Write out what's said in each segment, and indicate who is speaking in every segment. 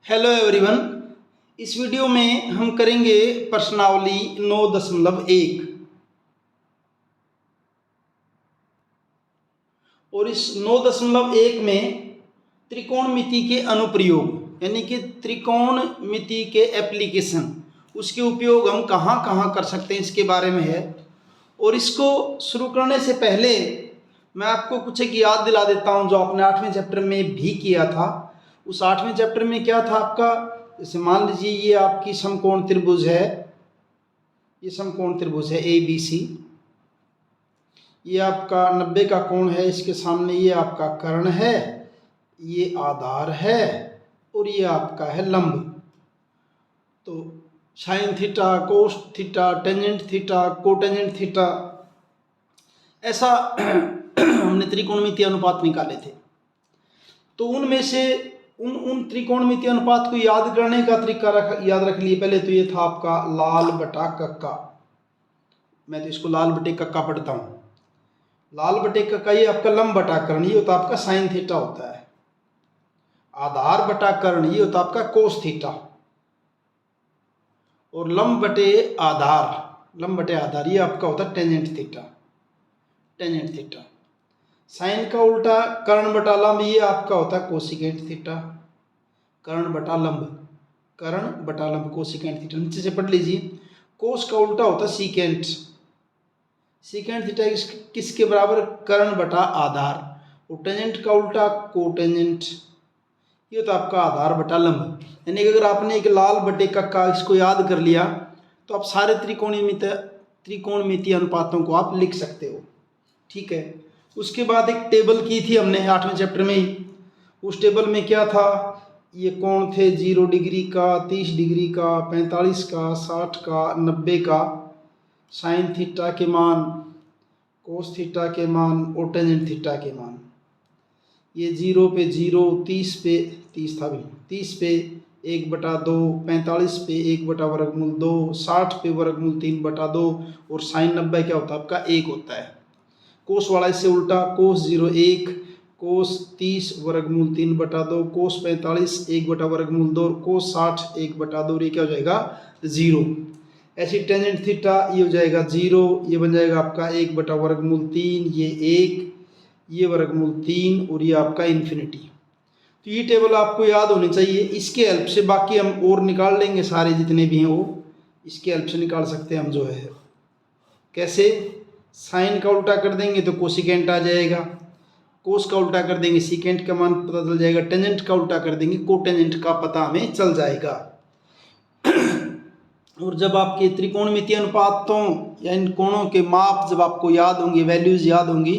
Speaker 1: Hello everyone. इस video में हम करेंगे प्रश्नावली 9.1 और इस 9.1 में त्रिकोणमिति के अनुप्रयोग यानी कि त्रिकोणमिति के एप्लीकेशन उसके उपयोग हम कहाँ कहाँ कर सकते हैं इसके बारे में है। और इसको शुरू करने से पहले मैं आपको कुछ एक याद दिला देता हूँ जो आपने 8वें चैप्टर में भी किया था। उस 8वें चैप्टर में क्या था आपका, जैसे मान लीजिए ये आपकी समकोण त्रिभुज है, ये समकोण त्रिभुज है ए बी सी, ये आपका 90 का कोण है, इसके सामने ये आपका कर्ण है, ये आधार है और ये आपका है लंब। तो sine theta, cos theta, tangent theta, cotangent theta, ऐसा हमने त्रिकोणमितीय अनुपात निकाले थे। तो उनमें से उन त्रिकोणमितीय अनुपात को याद करने का तरीका याद रख लिए। पहले तो ये था आपका लाल बटा कक्का, मैं तो इसको लाल बटे कक्का पढ़ता हूँ। लाल बटे कक्का ये आपका लंब बटा कर्ण, ये होता आपका साइन थीटा होता है। आधार बटा कर्ण ये होता आपका कोस थीटा, और लंब बटे आधार ये आपका होता है टेंजेंट थीटा। साइन का उल्टा कर्ण बटा लंब ये आपका होता है कोसिकेंट थीटा। कर्ण बटा लंब कोसिकेंट थीटा, नीचे से पढ़ लीजिए। कोस का उल्टा होता है सीकेंट थीटा किसके बराबर, कर्ण बटा आधार। और टेंजेंट का उल्टा कोटेंजेंट, ये होता आपका आधार बटा लंब। यानी कि अगर आपने एक लाल बटे कक्का इसको याद कर लिया तो आप सारे त्रिकोणमितीय अनुपातों को आप लिख सकते हो। ठीक है। उसके बाद एक टेबल की थी हमने 8वें चैप्टर में ही। उस टेबल में क्या था, ये कोण थे 0 डिग्री का, 30 डिग्री का, 45 का, 60 का, 90 का, साइन थीटा के मान, कोस थीटा के मान और टेंजेंट थीटा के मान। ये 0 पे 0, 30 पे 30 था भी, 30 पे 1/2, 45 पे 1/2, 60 पे वर्गमूल 3/2 और साइन 90 क्या होता है आपका 1 होता है। कोस वाला इससे उल्टा, कोस 0 1, कोस 30 वर्गमूल 3/2, कोस 45 1/2 और कोस 60 1/2, ये क्या हो जाएगा 0। ऐसी टेंजेंट थीटा ये हो जाएगा 0, ये बन जाएगा आपका 1/3, ये 1, ये वर्गमूल 3 और ये आपका इन्फिनिटी। तो ये टेबल आपको याद होनी चाहिए। इसके हेल्प से बाकी हम और निकाल लेंगे, सारे जितने भी हैं वो इसके हेल्प से निकाल सकते हैं हम जो है। कैसे, साइन का उल्टा कर देंगे तो कोसिकेंट आ जाएगा, कोस का उल्टा कर देंगे सीकेंट का मान पता चल जाएगा, टेंजेंट का उल्टा कर देंगे कोटेंजेंट का पता हमें चल जाएगा। और जब आपके त्रिकोणमितीय अनुपातों या इन कोणों के माप जब आपको याद होंगे, वैल्यूज याद होंगी,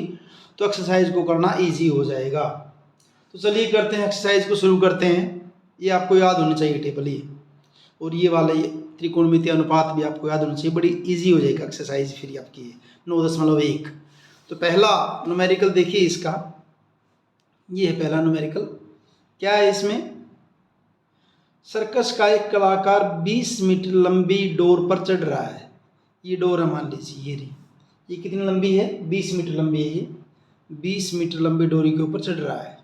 Speaker 1: तो एक्सरसाइज को करना इजी हो जाएगा। तो चलिए करते हैं, एक्सरसाइज को शुरू करते हैं। ये आपको याद होनी चाहिए टेबल ये, और ये वाला ये त्रिकोणमितीय अनुपात भी आपको याद होना चाहिए। बड़ी इजी हो जाएगा एक्सरसाइज फिर आपकी 9.1। तो पहला न्यूमेरिकल देखिए इसका, ये है पहला न्यूमेरिकल। क्या है इसमें, सर्कस का एक कलाकार 20 मीटर लंबी डोर पर चढ़ रहा है। ये डोर है, मान लीजिए ये कितनी लंबी है, 20 मीटर लंबी है। ये 20 मीटर लंबी डोरी के ऊपर चढ़ रहा है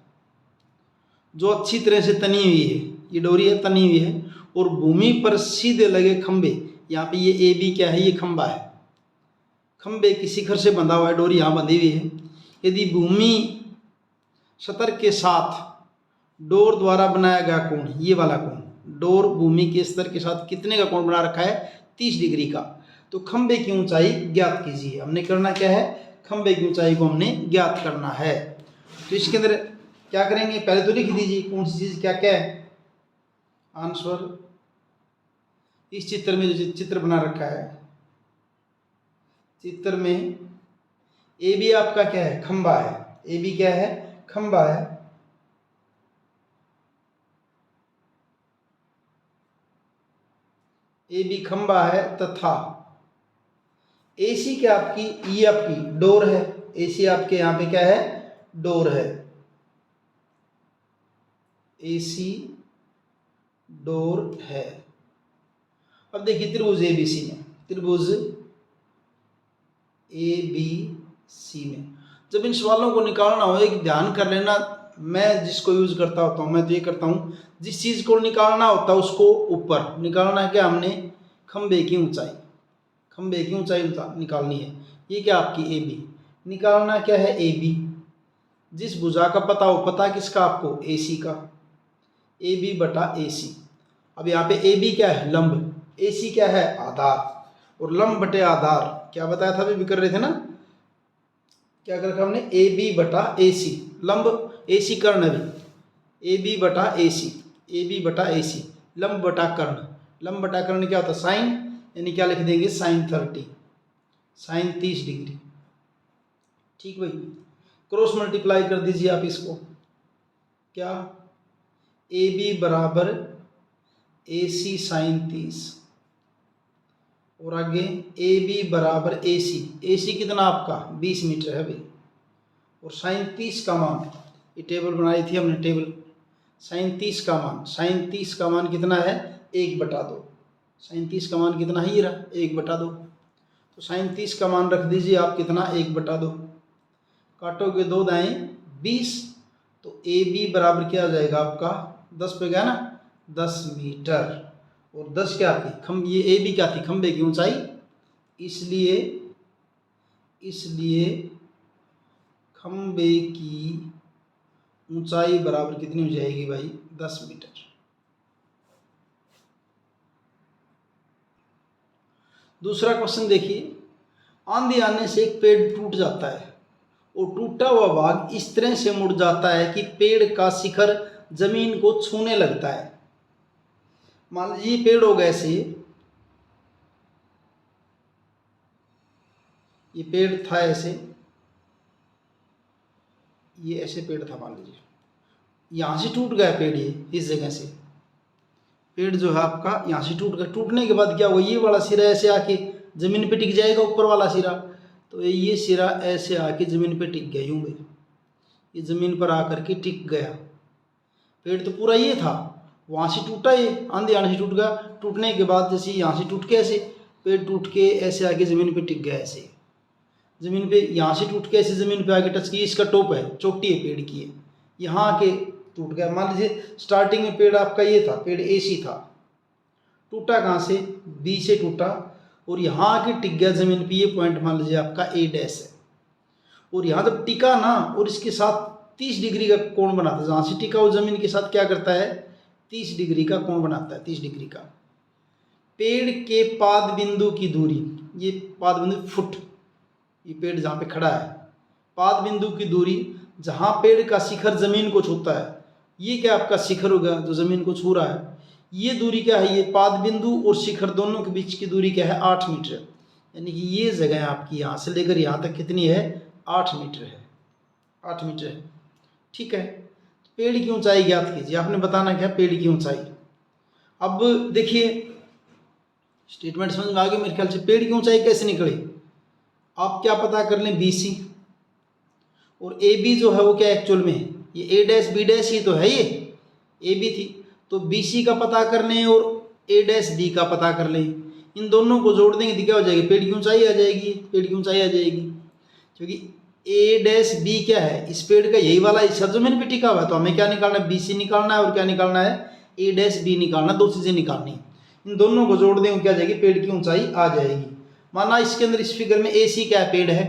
Speaker 1: जो अच्छी तरह से तनी हुई है। ये डोरी है, तनी हुई है, और भूमि पर सीधे लगे खंबे, यहाँ पे ये ए बी क्या है, ये खंबा है। खंबे की शिखर से बंधा हुआ है, डोरी यहाँ बंधी हुई है। यदि भूमि सतह के साथ डोर द्वारा बनाया गया कोण, ये वाला कोण, डोर भूमि के स्तर के साथ कितने का कोण बना रखा है, 30 डिग्री का। तो खंबे की ऊंचाई ज्ञात कीजिए। हमने करना क्या है, खंबे की ऊंचाई को हमने ज्ञात करना है। तो इसके अंदर क्या करेंगे, पहले तो लिख दीजिए कौन सी चीज क्या क्या है आंसर। इस चित्र में जो चित्र बना रखा है, चित्र में ए बी आपका क्या है, खंबा है। ए बी क्या है, खंबा है। ए बी खंबा है तथा ए सी क्या आपकी, ये आपकी डोर है। ए सी आपके यहाँ पे क्या है, डोर है। ए सी डोर है। अब देखिए त्रिभुज ए बी सी में, त्रिभुज ए बी सी में जब इन सवालों को निकालना हो, एक ध्यान कर लेना, मैं जिसको यूज़ करता होता हूँ, मैं तो ये करता हूँ, जिस चीज़ को निकालना होता है उसको ऊपर निकालना है। क्या हमने खंबे की ऊंचाई, खंबे की ऊंचाई निकालनी है। ये क्या आपकी ए बी, निकालना क्या है ए बी। जिस भुजा का पता हो, पता किसका आपको, ए सी का, ए बी बटा ए सी। अब यहाँ पे ए बी क्या है, लंब, ए सी क्या है, आधार, और लंब बटे आधार क्या बताया था, अभी भी कर रहे थे ना, क्या कर रखा हमने, ए बी बटा ए सी, लंब ए सी कर्ण, अभी ए बी बटा ए सी, ए बी बटा ए सी, लंब बटा कर्ण, लंब बटा कर्ण क्या होता है, साइन, यानी क्या लिख देंगे, साइन 30, साइन 30 डिग्री। ठीक भाई, क्रॉस मल्टीप्लाई कर दीजिए आप इसको, क्या, ए बी बराबर ए सी साइन 30, और आगे ए बी बराबर ए सी कितना आपका 20 मीटर है भाई, और साइन 30 का मान, ये टेबल बनाई थी हमने टेबल, साइन 30 का मान, साइन 30 का मान कितना है, 1/2, साइन 30 का मान कितना है, ये रहा 1/2। तो साइन 30 का मान रख दीजिए आप कितना, 1/2, काटोगे 2 दाएँ 20, तो ए बी बराबर क्या आ जाएगा आपका, 10 पे गया ना, 10 मीटर, और 10 क्या थी, ये ए बी क्या थी, खंबे की ऊंचाई, इसलिए खंबे की ऊंचाई बराबर कितनी हो जाएगी भाई, 10 मीटर। दूसरा क्वेश्चन देखिए, आंधी आने से एक पेड़ टूट जाता है और टूटा हुआ भाग इस तरह से मुड़ जाता है कि पेड़ का शिखर जमीन को छूने लगता है। मान लीजिए पेड़ होगा ऐसे, ये पेड़ था ऐसे, ये ऐसे पेड़ था, मान लीजिए यहाँ से टूट गया पेड़, ये इस जगह से पेड़ जो है आपका यहाँ से टूट गया, टूटने के बाद क्या हुआ, ये वाला सिरा ऐसे आके जमीन पे टिक जाएगा, ऊपर वाला सिरा, तो ये सिरा ऐसे आके जमीन पे टिक गया, यूं भाई ये जमीन पर आकर के टिक गया। पेड़ तो पूरा ये था, वहाँ से टूटा, ये आंधी आने से टूट गया, टूटने के बाद जैसे यहाँ से टूट के ऐसे पेड़ टूट के ऐसे आके ज़मीन पे टिक गया, ऐसे ज़मीन पे यहाँ से टूट के ऐसे ज़मीन पे आके टच की, इसका टॉप है, चोटी है पेड़ की है, यहाँ आके टूट गया। मान लीजिए स्टार्टिंग में पेड़ आपका ये था, पेड़ ए सी था, टूटा कहाँ से, बी से टूटा, और यहाँ आके टिक गया ज़मीन पे, ये पॉइंट मान लीजिए आपका ए डैश है, और यहाँ जब टिका ना, और इसके साथ 30 डिग्री का कोण बनाता है, जहाँ से टिका वो ज़मीन के साथ क्या करता है, 30 डिग्री का कोण बनाता है, 30 डिग्री का। पेड़ के पाद बिंदु की दूरी, ये पाद बिंदु फुट, ये पेड़ जहाँ पे खड़ा है, पाद बिंदु की दूरी जहाँ पेड़ का शिखर जमीन को छूता है, ये क्या आपका शिखर होगा जो जमीन को छू रहा है, ये दूरी क्या है, ये पाद बिंदु और शिखर दोनों के बीच की दूरी क्या है, 8 मीटर, यानी कि ये जगह आपकी यहाँ से लेकर यहाँ तक कितनी है, 8 मीटर है, 8 मीटर है। ठीक है, पेड़ की ऊंचाई ज्ञात कीजिए, आपने बताना क्या, पेड़ की ऊंचाई। अब देखिए स्टेटमेंट समझ में आ गई मेरे ख्याल से, पेड़ की ऊंचाई कैसे निकले, आप क्या पता कर लें, बी सी, और ए बी जो है वो क्या एक्चुअल में, ये ए डैश बी डैश ही तो है, ये ए बी थी, तो बी सी का पता कर लें और ए डैश बी का पता कर लें, इन दोनों को जोड़ देंगे तो क्या हो जाएगी, पेड़ की ऊंचाई आ जाएगी, पेड़ की ऊंचाई आ जाएगी, क्योंकि ए डैश बी क्या है, इस पेड़ का यही वाला हिस्सा जमीन पे टिका हुआ है, तो हमें क्या निकालना है, बी सी निकालना है, और क्या निकालना है, ए डैश बी निकालना, दो चीज़ें निकालनी है, इन दोनों को जोड़ देंगे क्या आ जाएगी, पेड़ की ऊंचाई आ जाएगी। माना इसके अंदर इस फिगर में ए सी क्या है, पेड़ है,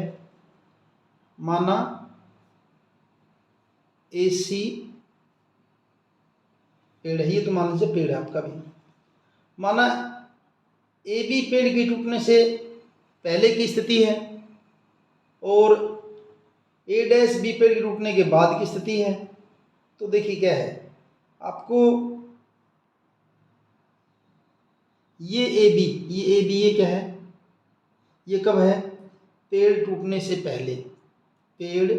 Speaker 1: माना ए सी पेड़ है, ये तो मान लीजिए पेड़ है आपका भी, माना ए बी पेड़ के टूटने से पहले की स्थिति है और ए डैश बी पेड़ के टूटने के बाद की स्थिति है, तो देखिए क्या है आपको, ये ए बी ये क्या है, ये कब है, पेड़ टूटने से पहले, पेड़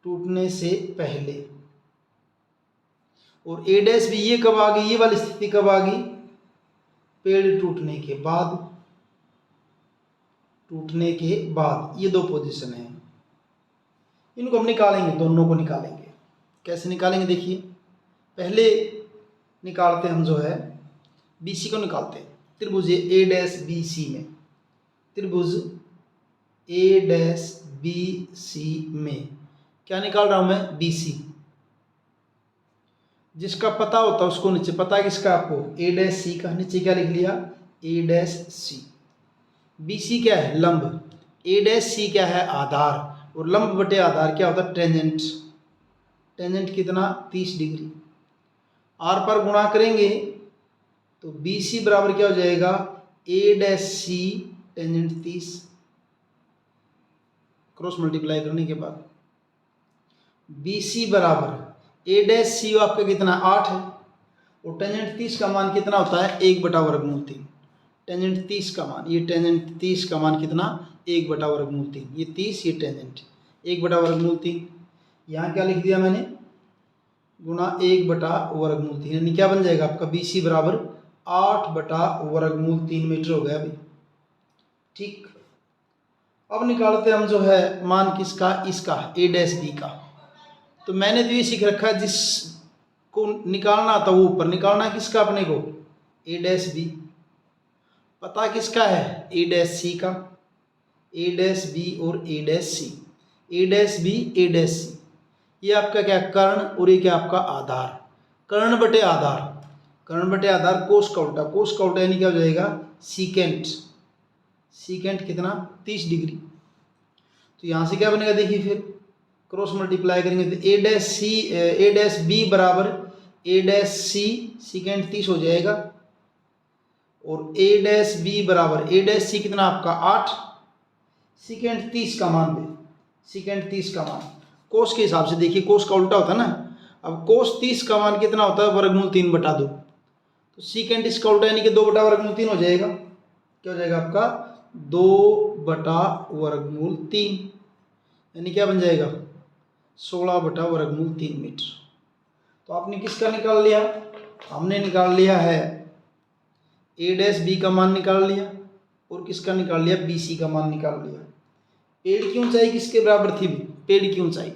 Speaker 1: टूटने से पहले, और ए डैश भी ये कब आ गई, ये वाली स्थिति कब आ गई, पेड़ टूटने के बाद, टूटने के बाद, ये दो पोजीशन है, इनको हम निकालेंगे, दोनों को निकालेंगे। कैसे निकालेंगे देखिए, पहले निकालते हम जो है बी सी को निकालते हैं, त्रिभुज ए डैश बी सी में, त्रिभुज ए डैश बी सी में क्या निकाल रहा हूं मैं, बी सी। जिसका पता होता है उसको नीचे, पता किसका आपको, ए डैश सी का, नीचे क्या लिख लिया, ए डैश सी। बी सी क्या है, लंब, ए डैश सी क्या है, आधार, और लंब बटे आधार क्या होता है, टेंजेंट। टेंजेंट कितना, 30 डिग्री। आर पर गुणा करेंगे तो बी सी बराबर क्या हो जाएगा, ए dash C tangent 30, cross multiply करने के बाद बी सी बराबर ए डैश सी आपका कितना 8 है, और टेंजेंट 30 का मान कितना होता है, 1/√3। टेंजेंट 30 का मान, ये टेंजेंट 30 का मान कितना, 1/√3। ये 30, ये टेंजेंट 1/√3। यहाँ क्या लिख दिया मैंने, गुणा 1/√3, यानी क्या बन जाएगा आपका, बी सी बराबर 8/√3 मीटर हो गया अभी। ठीक, अब निकालते हम जो है मान किसका, इसका, ए डैश बी का। तो मैंने तो ये सीख रखा है जिसको निकालना था वो ऊपर निकालना है, किसका अपने को, ए डैश बी। पता किसका है, ए डैश सी का, ए डैश बी और ए डैश सी, ए डैश बी ए डैश सी। ये आपका क्या, कर्ण, और ये क्या आपका आधार, कर्ण बटे आधार, कर्ण बटे आधार कोस का उल्टा, कोस का उल्टा यानी क्या हो जाएगा, सीकेंट। सीकेंट कितना, 30 डिग्री। तो यहाँ से क्या बनेगा देखिए, फिर क्रॉस मल्टीप्लाई करेंगे तो ए डैश सी, ए डैश बी बराबर ए डैश सी सीकेंट 30 हो जाएगा, और ए डैश बी बराबर ए डैश सी कितना आपका 8, सीकेंट 30 का मान दे, सीकेंट 30 का मान कोस के हिसाब से देखिए, कोस का उल्टा होता है ना। अब कोस 30 का मान कितना होता है, √3 बटा 2, तो सीकेंट इसका उल्टा यानी कि 2/√3 हो जाएगा। क्या हो जाएगा आपका, 2/√3, यानी क्या बन जाएगा, 16/√3 मीटर। तो आपने किसका निकाल लिया, हमने निकाल लिया है ए डैश बी का मान निकाल लिया, और किसका निकाल लिया, बी सी का मान निकाल लिया। पेड़ की ऊंचाई किसके बराबर थी, पेड़ की ऊंचाई,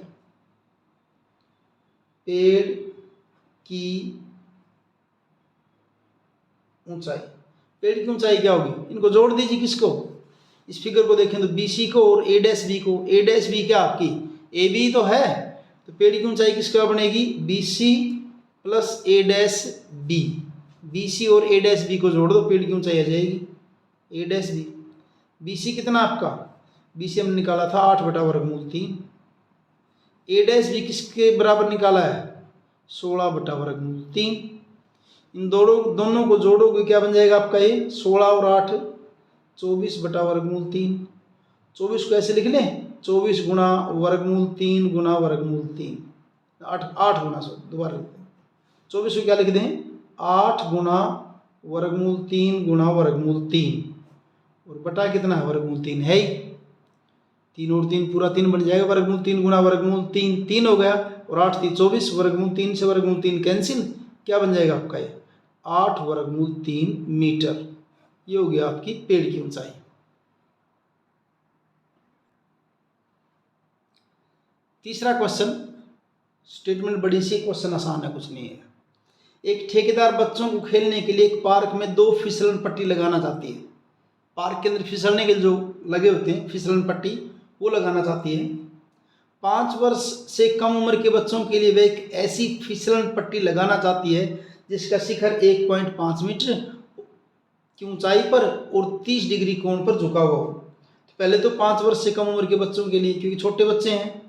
Speaker 1: पेड़ की ऊंचाई, पेड़ की ऊंचाई क्या होगी, इनको जोड़ दीजिए, किसको, इस फिगर को देखें तो बी सी को और ए डैश बी को। ए डैश बी क्या आपकी, ए बी तो है, तो पेड़ की ऊंचाई किसका बनेगी, बी सी प्लस ए डैश बी। बी सी और ए डैश बी को जोड़ दो, पेड़ की ऊंचाई आ जाएगी ए डैश बी। बी सी कितना आपका, बी सी हमने निकाला था 8/√3, ए डैश बी किसके बराबर निकाला है, 16/√3। इन दोनों को जोड़ोगे क्या बन जाएगा आपका, ये 16 और 8 24/√3। 24 को ऐसे लिख लें, 24 गुणा √3 गुणा √3, 8 गुना, दोबारा लिखते हैं, 24 को क्या लिख दें, 8 गुणा √3 गुणा √3, और बटा कितना है, √3 है ही, 3 और 3 पूरा 3 बन जाएगा, √3 गुणा √3 3 हो गया, और 8 3 24, √3 से √3 कैंसिल, क्या बन जाएगा आपका ये 8/√3 मीटर। ये हो गया आपकी पेड़ की ऊंचाई। तीसरा क्वेश्चन, स्टेटमेंट बड़ी सी, क्वेश्चन आसान है, कुछ नहीं है। एक ठेकेदार बच्चों को खेलने के लिए एक पार्क में 2 फिसलन पट्टी लगाना चाहती है। पार्क के अंदर फिसलने के जो लगे होते हैं फिसलन पट्टी, वो लगाना चाहती है। 5 वर्ष से कम उम्र के बच्चों के लिए वे एक ऐसी फिसलन पट्टी लगाना चाहती है जिसका शिखर 1.5 मीटर की ऊंचाई पर और 30 डिग्री कोण पर झुका हुआ हो। तो पहले तो 5 वर्ष से कम उम्र के बच्चों के लिए, क्योंकि छोटे बच्चे हैं,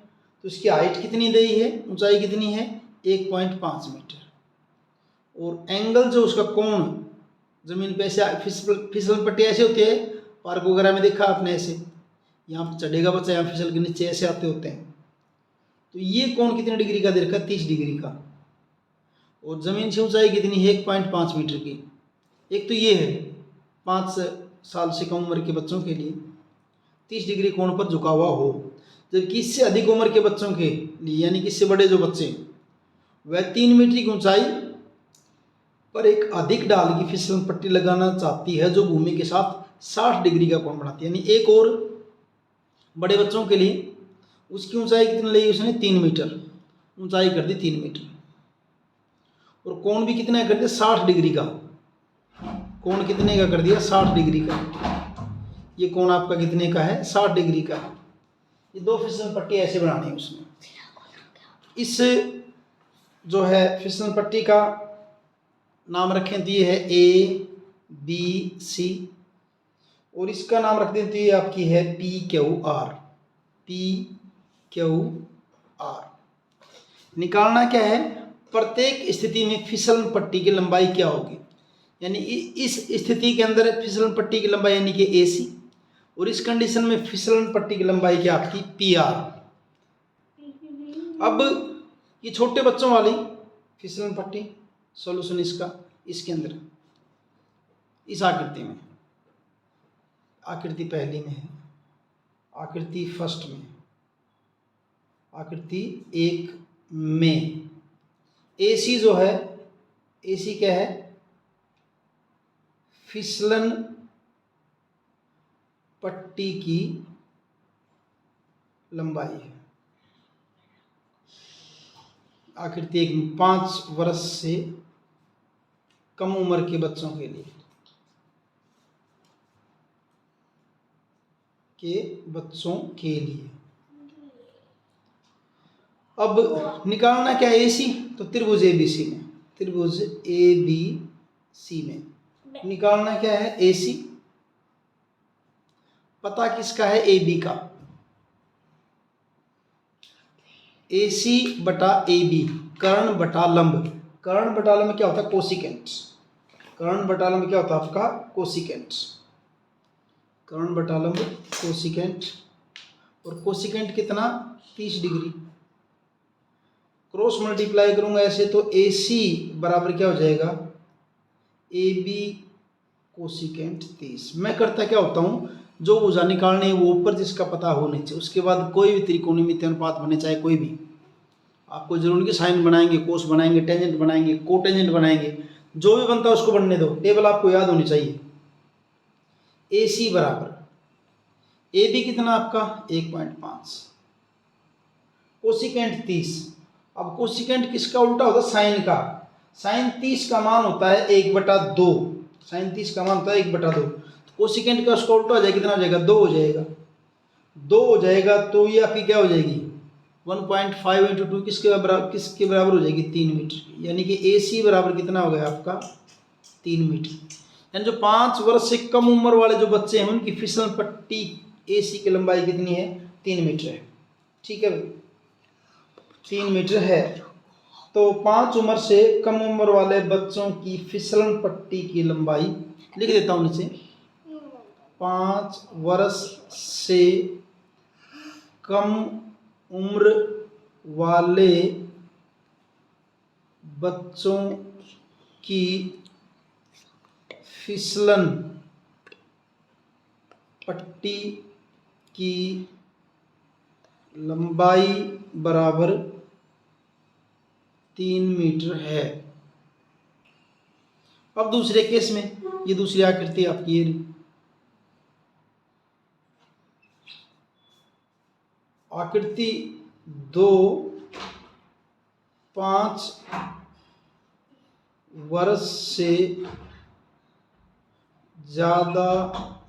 Speaker 1: तो इसकी हाइट कितनी दी है, ऊंचाई कितनी है, 1.5 मीटर, और एंगल जो उसका कोण जमीन पे ऐसे फिसलन पट्टी ऐसे होती है, पार्क वगैरह में देखा आपने, ऐसे यहाँ पर चढ़ेगा बच्चा, यहाँ फिसल के नीचे ऐसे आते होते हैं। तो ये कोण कितने डिग्री का दे रखा है, 30 डिग्री का, और ज़मीन से ऊंचाई कितनी है, 1.5 मीटर की। एक तो ये है 5 साल से कम उम्र के बच्चों के लिए 30 डिग्री कोण पर झुका हुआ हो, जबकि इससे अधिक उम्र के बच्चों के लिए, यानी कि इससे बड़े जो बच्चे वह 3 मीटर की ऊंचाई पर एक अधिक ढाल की फिसलन पट्टी लगाना चाहती है जो भूमि के साथ 60 डिग्री का कोण बनाती है। यानी एक और बड़े बच्चों के लिए उसकी ऊंचाई कितनी ली उसने, 3 मीटर ऊंचाई कर दी, 3 मीटर, और कोण भी कितना कर दिया, 60 डिग्री का। कोण कितने का कर दिया, 60 डिग्री का। ये कोण आपका कितने का है, 60 डिग्री का। ये दो फिसल पट्टी ऐसे बनानी है उसमें। इस जो है फिसल पट्टी का नाम रखें दिए है ए बी सी, और इसका नाम रख देते हैं आपकी है P Q R. P Q R निकालना क्या है, प्रत्येक स्थिति में फिसलन पट्टी की लंबाई क्या होगी, यानी इस स्थिति के अंदर फिसलन पट्टी की लंबाई यानी कि ए सी, और इस कंडीशन में फिसलन पट्टी की लंबाई क्या आपकी पी आर। अब ये छोटे बच्चों वाली फिसलन पट्टी सॉल्यूशन इसका इसके अंदर इस आकृति में, आकृति पहली में है, आकृति फर्स्ट में, आकृति एक में एसी जो है, एसी क्या है, फिसलन पट्टी की लंबाई है। आकृति एक में 5 वर्ष से कम उम्र के बच्चों के लिए अब निकालना क्या है एसी, तो त्रिभुज एबीसी में, त्रिभुज एबीसी में निकालना क्या है एसी। पता किसका है, ए बी का, AC बटा AB, कर्ण बटा लंब। कर्ण बटा लंब क्या होता है, कोसिकेंट। कर्ण बटा लंब क्या होता है आपका, कोसिकेंट। कर्ण बटा लंब कोसिकेंट, और कोसिकेंट कितना 30 डिग्री। क्रॉस मल्टीप्लाई करूंगा ऐसे तो AC बराबर क्या हो जाएगा, AB कोसिकेंट 30। मैं करता क्या होता हूँ, जो भुजा निकालनी है वो ऊपर जिसका पता होनी चाहिए, उसके बाद कोई भी त्रिकोणमितीय अनुपात बने, चाहे कोई भी, आपको जरूर की साइन बनाएंगे, कोस बनाएंगे, टेंजेंट बनाएंगे, कोटेंजेंट बनाएंगे, जो भी बनता है उसको बनने दो, टेबल आपको याद होनी चाहिए। AC बराबर AB कितना आपका 1.5, कोसिकेंट 30। अब कोसिकेंट किसका उल्टा होता है, साइन का। साइन 30 का मान होता है 1/2, साइन 30 का मान होता है 1/2, कोसिकेंट का उसका उल्टा हो जाएगा, कितना हो जाएगा 2 हो जाएगा, 2 हो जाएगा, तो ये आपकी क्या हो जाएगी 1.5 × 2 किसके बराबर हो जाएगी 3 मीटर, यानी कि AC बराबर कितना हो गया आपका 3 मीटर। यानी जो 5 वर्ष से कम उम्र वाले जो बच्चे हैं उनकी फिसलन पट्टी AC की लंबाई कितनी है, 3 मीटर है। ठीक है भाई, 3 मीटर है। तो 5 उम्र से कम उम्र वाले बच्चों की फिसलन पट्टी की लंबाई लिख देता हूँ नीचे, 5 वर्ष से कम उम्र वाले बच्चों की फिसलन पट्टी की लंबाई बराबर 3 मीटर है। अब दूसरे केस में, ये दूसरी आकृति आपकी ये आकृति 2, 5 वर्ष से ज़्यादा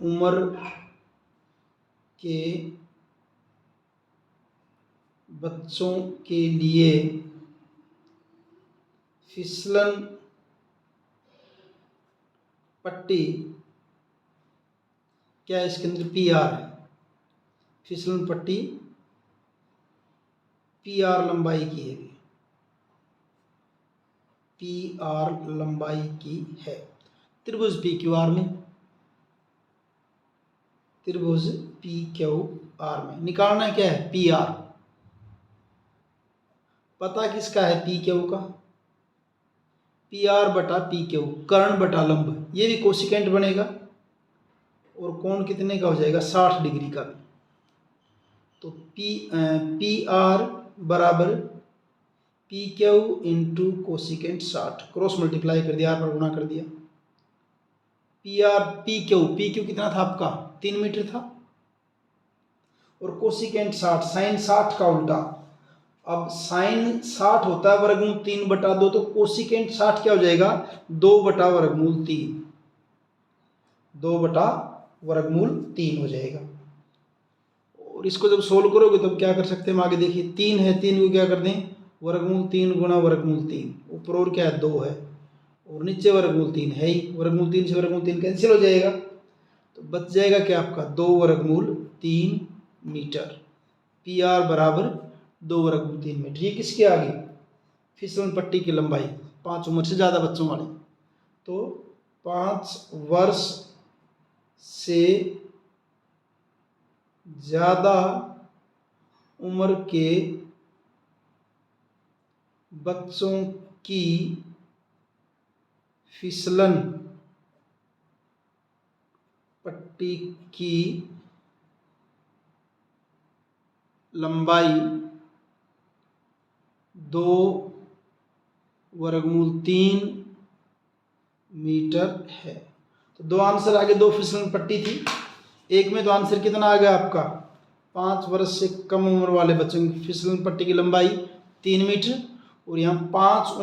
Speaker 1: उम्र के बच्चों के लिए फिसलन पट्टी क्या है, इसके अंदर PR है, फिसलन पट्टी PR लंबाई की है, PR लंबाई की है। त्रिभुज PQR में, त्रिभुज PQR में निकालना क्या है PR। पता किसका है PQ का, PR बटा PQ, कर्ण बटा लंब, ये भी कोसिकेंट बनेगा, और कोण कितने का हो जाएगा 60 डिग्री का। तो PR बराबर PQ into cosecant 60, cross multiply कर दिया, R पर गुणा कर दिया। PQ कितना था आपका 3 मीटर था, और कोसिकेंट 60, साइन 60 का उल्टा। अब साइन 60 होता है वर्गमूल 3/2, तो कोसिकेंट 60 क्या हो जाएगा 2/3, 2/3 हो जाएगा। और और इसको जब सोल्व करोगे तब क्या कर सकते हैं हम आगे देखिए। 3 है, 3 को क्या कर दें वर्गमूल 3 गुणा वर्गमूल 3, ऊपर और क्या है 2 है और नीचे वर्गमूल 3 है ही, वर्गमूल 3 से वर्गमूल 3 कैंसिल हो जाएगा, तो बच जाएगा क्या आपका 2 वर्गमूल 3 मीटर। पी आर बराबर 2 वर्गमूल 3 मीटर। ये किसके आगे फिसलन पट्टी की लंबाई 5 उम्र से ज़्यादा बच्चों वाली, तो 5 वर्ष से ज़्यादा उम्र के बच्चों की फिसलन पट्टी की लंबाई 2 वर्गमूल 3 मीटर है। तो दो आंसर आगे, दो फिसलन पट्टी थी, एक में तो आंसर कितना आ गया आपका 5 वर्ष से कम उम्र वाले बच्चों की फिसलन पट्टी की लंबाई 3 मीटर, और यहाँ 5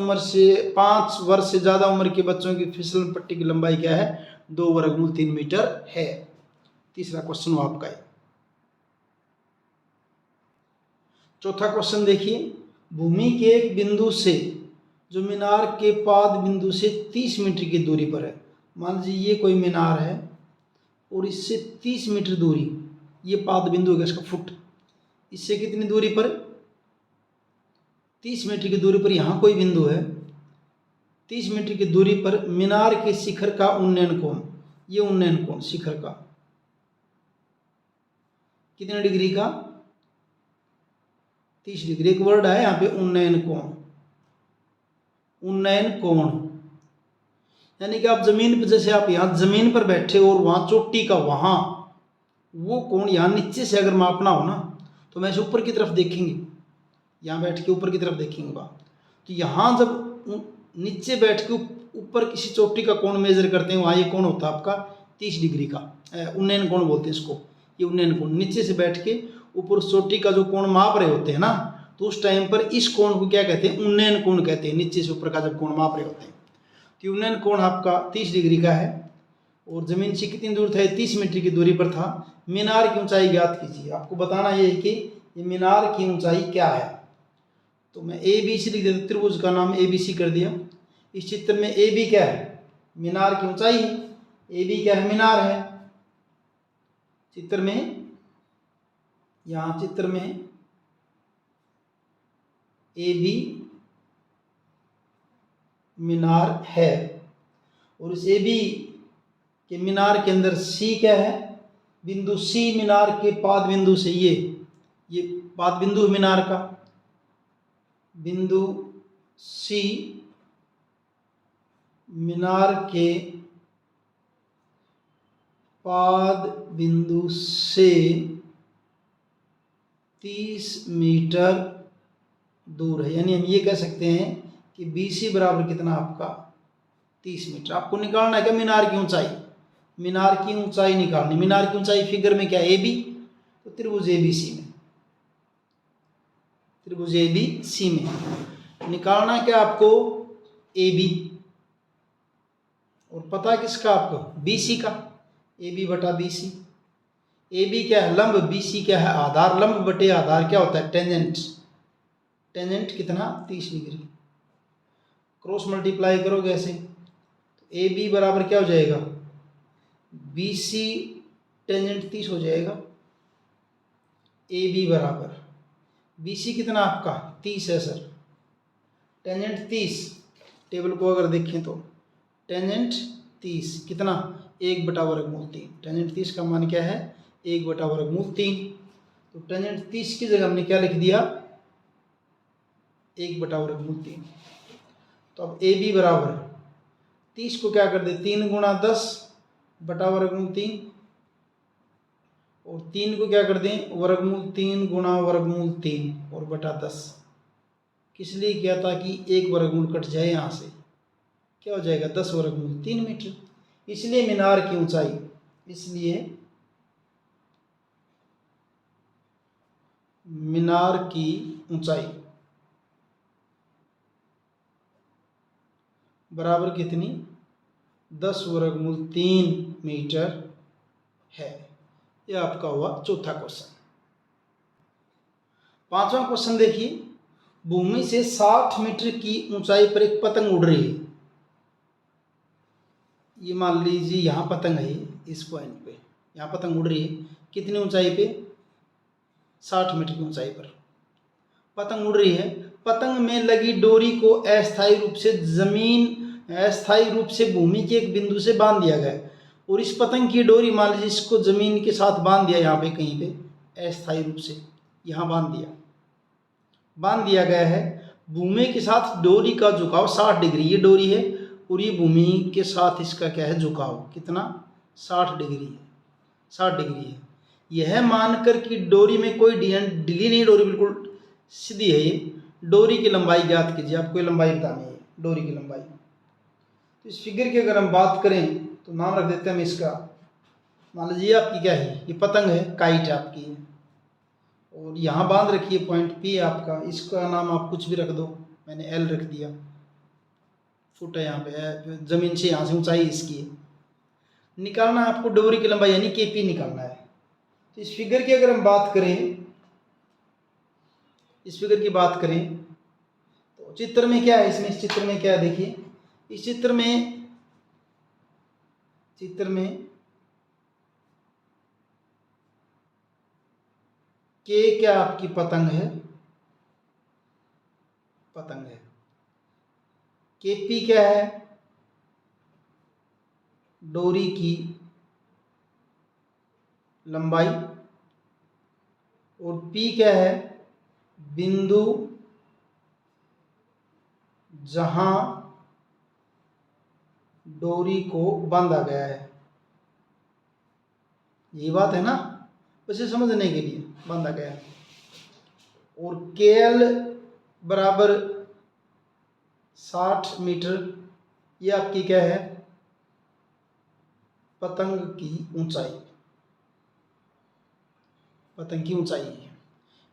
Speaker 1: वर्ष से ज़्यादा उम्र के बच्चों की फिसलन पट्टी की लंबाई क्या है 2 वर्गमूल 3 मीटर है। तीसरा क्वेश्चन वो आपका है। चौथा क्वेश्चन देखिए, भूमि के एक बिंदु से जो मीनार के पाद बिंदु से 30 मीटर की दूरी पर है, मान लीजिए ये कोई मीनार है और इससे 30 मीटर दूरी, ये पाद बिंदु है इसका फुट, इससे कितनी दूरी पर 30 मीटर की दूरी पर यहाँ कोई बिंदु है, 30 मीटर की दूरी पर मीनार के शिखर का उन्नयन कोण, ये उन्नयन कोण शिखर का कितने डिग्री का 30 डिग्री। एक वर्ड है यहाँ पे उन्नयन कोण, उन्नयन कोण यानी कि आप जमीन पर, जैसे आप यहाँ जमीन पर बैठे और वहाँ चोटी का वहाँ वो कोण यहाँ नीचे से अगर मापना हो ना तो मैं इसे ऊपर की तरफ देखेंगे, यहाँ बैठ के ऊपर की तरफ देखेंगे वहाँ, तो यहाँ जब नीचे बैठ के ऊपर किसी चोटी का कोण मेजर करते हैं वहाँ ये कोण होता है आपका 30 डिग्री का, उन्नयन कोण बोलते हैं इसको। ये उन्नयन कोण, नीचे से बैठ के ऊपर चोटी का जो कोण माप रहे होते हैं ना, तो उस टाइम पर इस कोण को क्या कहते हैं उन्नयन कोण कहते हैं, नीचे से ऊपर का जब कोण माप रहे होते हैं। तो उन्नयन कोण आपका 30 डिग्री का है और जमीन से कितनी दूर था 30 मीटर की दूरी पर था। मीनार की ऊंचाई ज्ञात कीजिए, आपको बताना ये है कि ये मीनार की ऊंचाई क्या है। तो मैं ए बी सी लिख देता, त्रिभुज का नाम ए बी सी कर दिया। इस चित्र में ए बी क्या है मीनार की ऊंचाई, ए बी क्या है मीनार है। चित्र में, यहाँ चित्र में ए बी मीनार है और इस ए बी के मीनार के अंदर सी क्या है बिंदु, सी मीनार के पाद बिंदु से, ये पाद बिंदु है मीनार का, बिंदु सी मीनार के पाद बिंदु से 30 मीटर दूर है। यानी हम ये कह सकते हैं कि BC बराबर कितना आपका 30 मीटर। आपको निकालना है क्या मीनार की ऊंचाई, मीनार की ऊंचाई निकालनी। मीनार की ऊंचाई फिगर में क्या ए बी, तो त्रिभुज ABC में, त्रिभुज ABC में निकालना क्या आपको AB, और पता किसका आपको BC का, AB बटा BC। AB क्या है लंब, BC क्या है आधार, लंब बटे आधार क्या होता है टेंजेंट, टेंजेंट कितना 30 डिग्री। क्रॉस मल्टीप्लाई करोगे ऐसे तो AB बराबर क्या हो जाएगा BC टेंजेंट 30 हो जाएगा। AB बराबर BC कितना आपका 30 है सर, टेंजेंट 30, टेबल को अगर देखें तो टेंजेंट 30 कितना 1 बटा वर्गमूल 3, टेंजेंट 30 का मान क्या है 1 बटा वर्गमूल 3। तो टेंजेंट 30 की जगह हमने क्या लिख दिया 1 बटा वर्गमूल 3। तो अब ए बी बराबर 30 को क्या कर दे 3 गुणा 10 बटा वर्गमूल 3, और 3 को क्या कर दें वर्गमूल 3 गुणा वर्गमूल 3 और बटा 10। किस लिए किया, ताकि एक वर्गमूल कट जाए यहाँ से, क्या हो जाएगा 10 वर्गमूल 3 मीटर। इसलिए मीनार की ऊंचाई, इसलिए मीनार की ऊंचाई बराबर कितनी 10 वर्गमूल 3 मीटर है। यह आपका हुआ चौथा क्वेश्चन। 5वां क्वेश्चन देखिए, भूमि से 60 मीटर की ऊंचाई पर एक पतंग उड़ रही है। ये मान लीजिए यहाँ पतंग है, इस पॉइंट पे यहाँ पतंग उड़ रही है। कितनी ऊंचाई पे? 60 मीटर की ऊंचाई पर पतंग उड़ रही है। पतंग में लगी डोरी को अस्थायी रूप से भूमि के एक बिंदु से बांध दिया गया है। और इस पतंग की डोरी, मान लीजिए इसको जमीन के साथ बांध दिया, यहाँ पे कहीं पे अस्थायी रूप से यहाँ बांध दिया गया है। भूमि के साथ डोरी का झुकाव 60 डिग्री, ये डोरी है और ये भूमि के साथ इसका क्या है, झुकाव कितना, 60 डिग्री है, 60 डिग्री है। यह मानकर कि डोरी में कोई ढीली नहीं, डोरी बिल्कुल सीधी है। ये डोरी की लंबाई ज्ञात कीजिए, आपको ये लंबाई बतानी है, डोरी की लंबाई। तो इस फिगर की अगर हम बात करें तो नाम रख देते हैं हम इसका, मान लीजिए आपकी क्या है, ये पतंग है, काइट है आपकी, और यहाँ बांध रखी है, पॉइंट पी है आपका। इसका नाम आप कुछ भी रख दो, मैंने एल रख दिया। फुट है यहाँ पे, जमीन से यहाँ से ऊंचाई इसकी है। निकालना है आपको डोरी की लंबाई, यानी केपी निकालना है। तो इस फिगर की अगर हम बात करें, इस फिगर की बात करें तो चित्र में क्या है, इसमें इस चित्र में क्या है देखिए, इस चित्र में के क्या आपकी पतंग है, केपी क्या है, डोरी की लंबाई, और पी क्या है, बिंदु जहां डोरी को बांधा गया है। ये बात है ना, उसे समझने के लिए बांधा गया है। और केएल बराबर 60 मीटर, ये आपकी क्या है, पतंग की ऊंचाई है।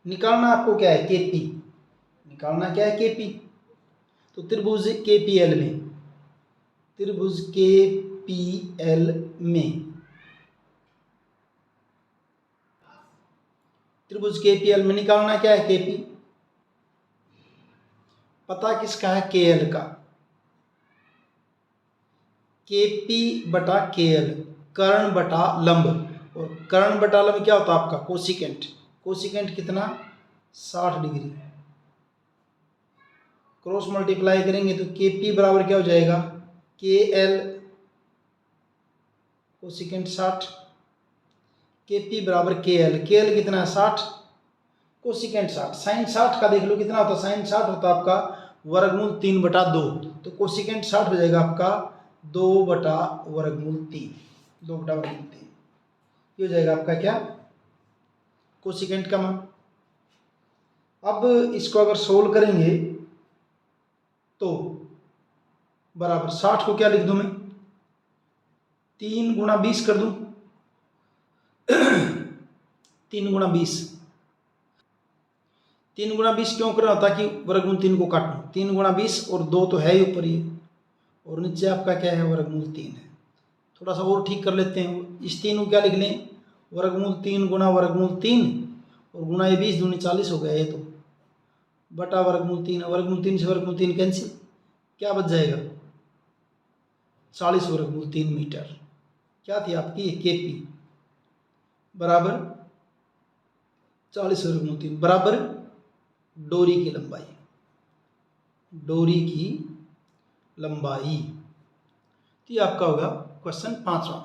Speaker 1: निकालना आपको क्या है, केपी निकालना, क्या है, केपी। तो त्रिभुज केपीएल में निकालना क्या है, केपी। पता किसका है, केएल का। केपी बटा केएल, कर्ण बटा लंब, और कर्ण बटा लंब क्या होता है आपका, कोसिकेंट कितना, 60 डिग्री। क्रॉस मल्टीप्लाई करेंगे तो केपी बराबर क्या हो जाएगा, केएल कोसिकेंट 60, केपी बराबर केएल कितना है, 60, कोसिकेंट 60, साइन 60 का देख लो कितना होता है, साइन 60 होता है आपका वर्गमूल 3/2। तो कोसिकेंट 60 हो जाएगा आपका 2/3, ये हो जाएगा आपका क्या, कोसिकेंट का मान। अब इसको अगर सोल्व करेंगे तो बराबर 60 को क्या लिख दूं मैं, 3 गुणा 20 कर दूं 3 गुणा 20 क्यों कर रहा था कि वर्गमूल 3 को काटूं, 3 गुणा 20 और 2 तो है ही ऊपर ये, और नीचे आपका क्या है, वर्गमूल 3 है। थोड़ा सा और ठीक कर लेते हैं, इस 3 को क्या लिख लें, वर्गमूल 3 गुणा वर्गमूल 3, और गुणा ये 20 दूनी 40 हो गया, ये तो बटा वर्गमूल 3 से वर्गमूल 3 कैंसिल, क्या बच जाएगा, 40 वर्गमूल 3 मीटर। क्या थी आपकी, केपी बराबर 40 वर्गमूल 3 बराबर डोरी की लंबाई। तो ये आपका होगा क्वेश्चन 5वां।